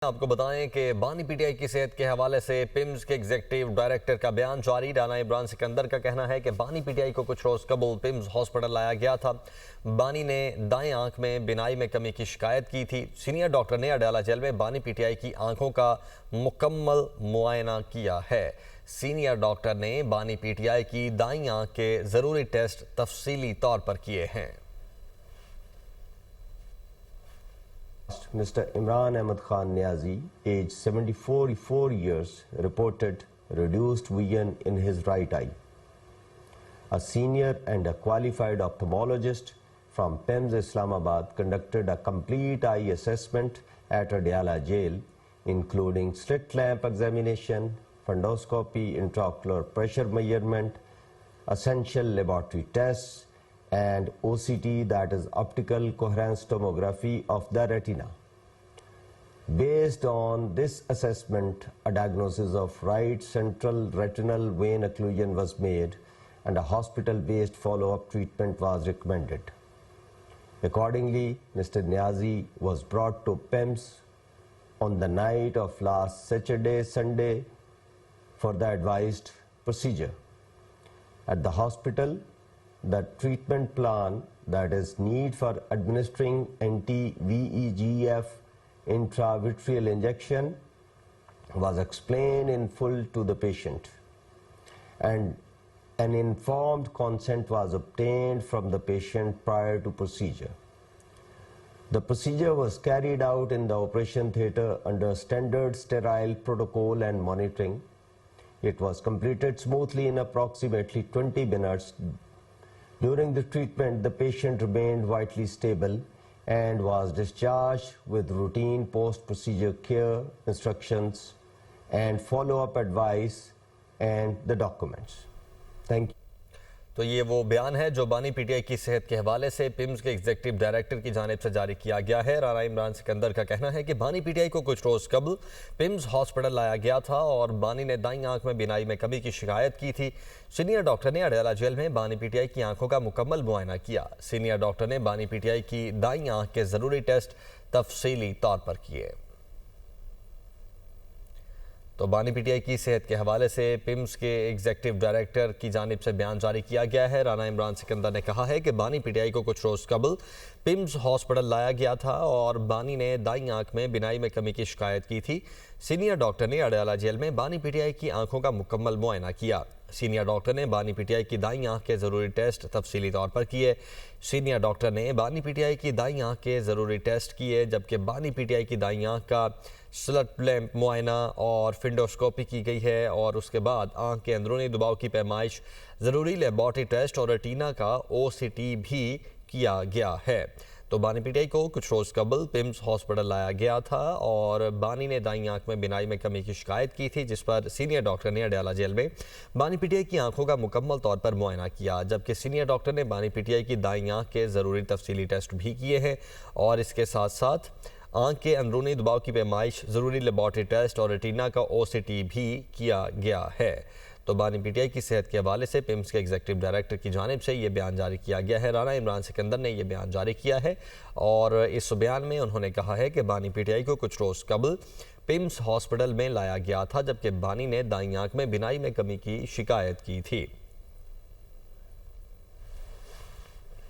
आपको बताएं कि बानी पीटीआई की सेहत के हवाले से पिम्स के एग्जीक्यूटिव डायरेक्टर का बयान जारी। राना इमरान सिकंदर का कहना है कि बानी पीटीआई को कुछ रोज कबल पिम्स हॉस्पिटल लाया गया था। बानी ने दाएं आंख में बिनाई में कमी की शिकायत की थी। सीनियर डॉक्टर ने अडयाला जेल में बानी पीटीआई की आंखों का मुकम्मल मुआयना किया है। सीनियर डॉक्टर ने बानी पीटीआई की दाईं आंख के जरूरी टेस्ट तफसीली तौर पर किए हैं। Mr. Imran Ahmed Khan Niazi, age 74 years, reported reduced vision in his right eye. A senior and a qualified ophthalmologist from PIMS Islamabad conducted a complete eye assessment at Adyala jail, including slit lamp examination, fundoscopy, intraocular pressure measurement, essential laboratory tests, and OCT, that is optical coherence tomography of the retina. Based on this assessment, a diagnosis of right central retinal vein occlusion was made and a hospital-based follow-up treatment was recommended. Accordingly, Mr. Niazi was brought to PIMS on the night of last Sunday for the advised procedure. At the hospital, the treatment plan, that is need for administering anti-VEGF intravitreal injection, was explained in full to the patient, and an informed consent was obtained from the patient prior to procedure. The procedure was carried out in the operation theatre under standard sterile protocol and monitoring. It was completed smoothly in approximately 20 minutes. During the treatment, the patient remained vitally stable and was discharged with routine post-procedure care, instructions, and follow-up advice and the documents. Thank you. तो ये वो बयान है जो बानी PTI की सेहत के हवाले से पिम्स के एग्जीक्यूटिव डायरेक्टर की जानिब से जारी किया गया है। राना इमरान सिकंदर का कहना है कि बानी पीटीआई को कुछ रोज कबल पिम्स हॉस्पिटल लाया गया था और बानी ने दाईं आंख में बिनाई में कमी की शिकायत की थी। सीनियर डॉक्टर ने अडयाला जेल में बानी पीटीआई की आंखों का मुकम्मल मुआयना किया। सीनियर डॉक्टर ने बानी पीटीआई की दाईं आंख के जरूरी टेस्ट तफसीली तौर पर किए। तो बानी पीटीआई की सेहत के हवाले से पिम्स के एग्जीक्यूटिव डायरेक्टर की जानिब से बयान जारी किया गया है। राना इमरान सिकंदर ने कहा है कि बानी पीटीआई को कुछ रोज कबल पिम्स हॉस्पिटल लाया गया था और बानी ने दाईं आंख में बिनाई में कमी की शिकायत की थी। सीनियर डॉक्टर ने अडयाला जेल में बानी पीटीआई की आंखों का मुकम्मल मुआयना किया। सीनियर डॉक्टर ने बानी पीटीआई की दाईं आंख के ज़रूरी टेस्ट तफसीली तौर पर किए। सीनियर डॉक्टर ने बानी पीटीआई की दाईं आंख के ज़रूरी टेस्ट किए, जबकि बानी पीटीआई की दाईं आंख का स्लिट लैंप मुआयना और फिंडोस्कोपी की गई है और उसके बाद आंख के अंदरूनी दबाव की पैमाइश, ज़रूरी लेबॉरेटरी टेस्ट और रेटिना का OCT भी किया गया है। तो बानी पीटीआई को कुछ रोज़ कबल पिम्स हॉस्पिटल लाया गया था और बानी ने दाईं आंख में बिनाई में कमी की शिकायत की थी, जिस पर सीनियर डॉक्टर ने अडयाला जेल में बानी पीटीआई की आंखों का मुकम्मल तौर पर मुआयना किया, जबकि सीनियर डॉक्टर ने बानी पीटीआई की दाईं आंख के ज़रूरी तफसीली टेस्ट भी किए हैं और इसके साथ साथ आंख के अंदरूनी दबाव की पैमाइश, ज़रूरी लेबॉरेटरी टेस्ट और रेटिना का OCT भी किया गया है। तो बानी पीटीआई की सेहत के हवाले से पिम्स के एग्जीक्यूटिव डायरेक्टर की जानिब से ये बयान जारी किया गया है। राना इमरान सिकंदर ने यह बयान जारी किया है और इस बयान में उन्होंने कहा है कि बानी पीटीआई को कुछ रोज़ कबल पिम्स हॉस्पिटल में लाया गया था, जबकि बानी ने दाईं आंख में बिनाई में कमी की शिकायत की थी।